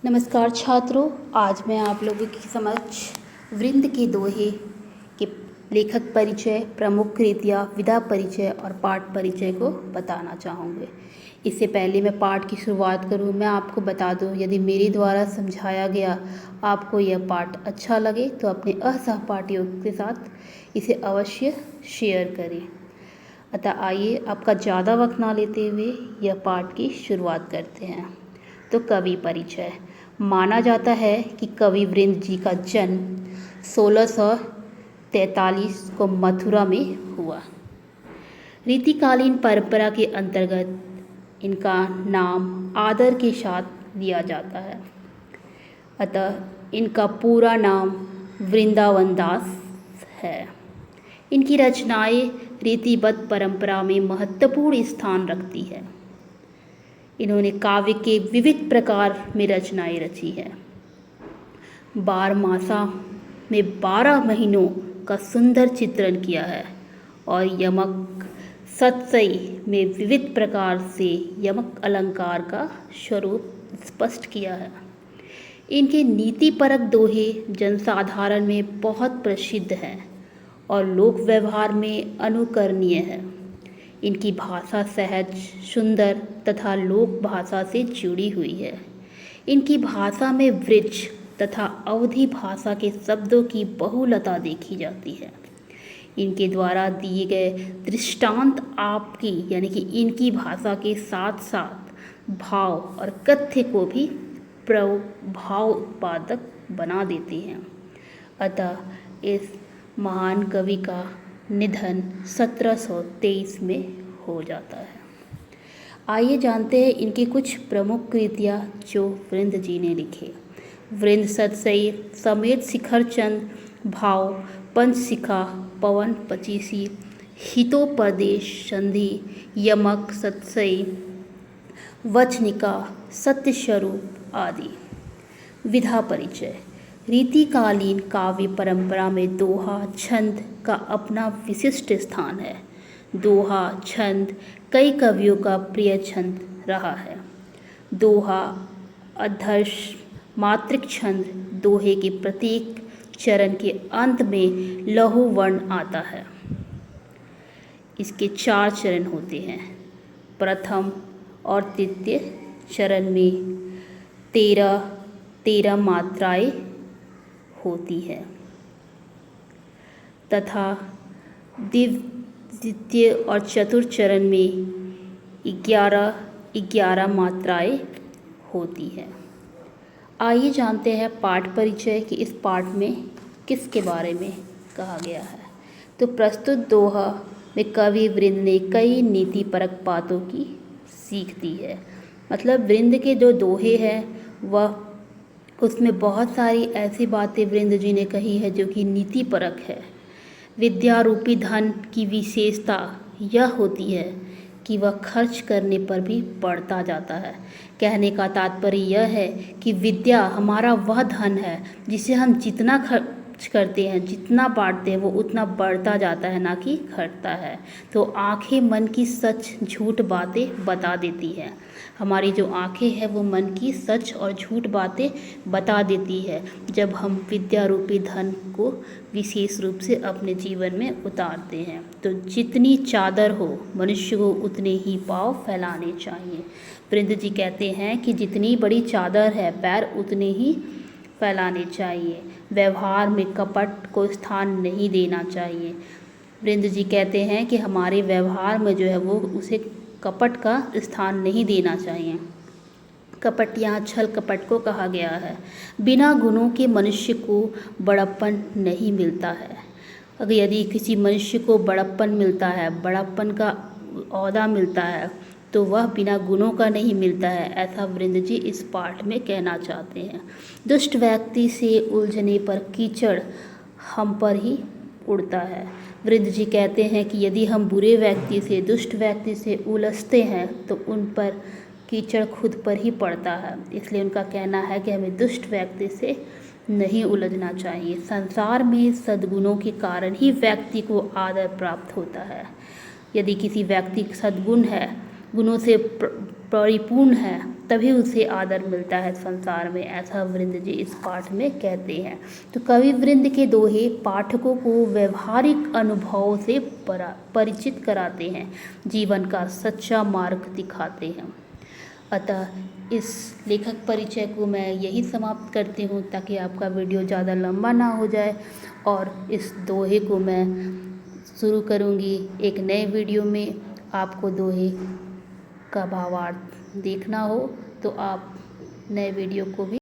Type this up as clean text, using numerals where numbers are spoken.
नमस्कार छात्रों, आज मैं आप लोगों के समक्ष वृंद के दोहे के लेखक परिचय, प्रमुख कृतियाँ, विधा परिचय और पाठ परिचय को बताना चाहूँगी। इससे पहले मैं पाठ की शुरुआत करूँ, मैं आपको बता दूँ, यदि मेरे द्वारा समझाया गया आपको यह पाठ अच्छा लगे तो अपने असहपाठियों के साथ इसे अवश्य शेयर करें। अतः आइए आपका ज़्यादा वक्त ना लेते हुए यह पाठ की शुरुआत करते हैं। तो कवि परिचय। माना जाता है कि कवि वृंद जी का जन्म 1643 को मथुरा में हुआ। रीतिकालीन परंपरा के अंतर्गत इनका नाम आदर के साथ लिया जाता है। अतः इनका पूरा नाम वृंदावन दास है। इनकी रचनाएं रीतिबद्ध परंपरा में महत्वपूर्ण स्थान रखती है। इन्होंने काव्य के विविध प्रकार में रचनाएं रची हैं। बारहमासा में 12 महीनों का सुंदर चित्रण किया है और यमक सतसई में विविध प्रकार से यमक अलंकार का स्वरूप स्पष्ट किया है। इनके नीतिपरक दोहे जनसाधारण में बहुत प्रसिद्ध हैं और लोक व्यवहार में अनुकरणीय है। इनकी भाषा सहज, सुंदर तथा लोक भाषा से जुड़ी हुई है। इनकी भाषा में वृक्ष तथा अवधि भाषा के शब्दों की बहुलता देखी जाती है। इनके द्वारा दिए गए दृष्टांत आपकी यानी कि इनकी भाषा के साथ साथ भाव और कथ्य को भी प्रभाव उत्पादक बना देते हैं। अतः इस महान कवि का निधन 1723 में हो जाता है। आइए जानते हैं इनकी कुछ प्रमुख कृतियाँ जो वृंद जी ने लिखे। वृंद सतसई, समेत शिखर चंद, भाव, पंचशिखा, पवन पचीसी, हितोपदेश संधि, यमक सतसई, वचनिका, सत्यस्वरूप आदि। विधा परिचय। रीतिकालीन काव्य परंपरा में दोहा छंद का अपना विशिष्ट स्थान है। दोहा छंद कई कवियों का प्रिय छंद रहा है। दोहा आदर्श मात्रिक छंद दोहे के प्रत्येक चरण के अंत में लघु वर्ण आता है। इसके 4 चरण होते हैं। प्रथम और तृतीय चरण में 13 मात्राएं होती है तथा द्वितीय और चतुर्थ चरण में 11 मात्राएं होती है। आइए जानते हैं पाठ परिचय कि इस पाठ में किसके बारे में कहा गया है। तो प्रस्तुत दोहा में कवि वृंद ने कई नीतिपरक बातों की सीख दी है। मतलब वृंद के जो दोहे हैं वह उसमें बहुत सारी ऐसी बातें वृंद जी ने कही है जो कि नीतिपरक है। विद्या रूपी धन की विशेषता यह होती है कि वह खर्च करने पर भी बढ़ता जाता है। कहने का तात्पर्य यह है कि विद्या हमारा वह धन है जिसे हम जितना खर्च करते हैं, जितना बांटते हैं, वो उतना बढ़ता जाता है, ना कि घटता है। तो आंखें मन की सच झूठ बातें बता देती है। हमारी जो आंखें हैं वो मन की सच और झूठ बातें बता देती है जब हम विद्या रूपी धन को विशेष रूप से अपने जीवन में उतारते हैं। तो जितनी चादर हो मनुष्य को उतने ही पाँव फैलाने चाहिए। वृंद जी कहते हैं कि जितनी बड़ी चादर है पैर उतने ही फैलाने चाहिए। व्यवहार में कपट को स्थान नहीं देना चाहिए। वृंद जी कहते हैं कि हमारे व्यवहार में जो है वो उसे कपट का स्थान नहीं देना चाहिए। कपट यहाँ छल कपट को कहा गया है। बिना गुणों के मनुष्य को बड़प्पन नहीं मिलता है। अगर यदि किसी मनुष्य को बड़प्पन मिलता है, बड़प्पन का ओहदा मिलता है, तो वह बिना गुणों का नहीं मिलता है। ऐसा वृंद जी इस पाठ में कहना चाहते हैं। दुष्ट व्यक्ति से उलझने पर कीचड़ हम पर ही उड़ता है। वृंद जी कहते हैं कि यदि हम बुरे व्यक्ति से, दुष्ट व्यक्ति से उलझते हैं तो उन पर कीचड़ खुद पर ही पड़ता है। इसलिए उनका कहना है कि हमें दुष्ट व्यक्ति से नहीं उलझना चाहिए। संसार में सद्गुणों के कारण ही व्यक्ति को आदर प्राप्त होता है। यदि किसी व्यक्ति सद्गुण है, गुणों से परिपूर्ण है, तभी उसे आदर मिलता है संसार में, ऐसा वृंद जी इस पाठ में कहते हैं। तो कवि वृंद के दोहे पाठकों को व्यवहारिक अनुभव से परिचित कराते हैं, जीवन का सच्चा मार्ग दिखाते हैं। अतः इस लेखक परिचय को मैं यही समाप्त करती हूँ ताकि आपका वीडियो ज़्यादा लंबा ना हो जाए, और इस दोहे को मैं शुरू करूँगी एक नए वीडियो में। आपको दोहे का भावार्थ देखना हो तो आप नए वीडियो को भी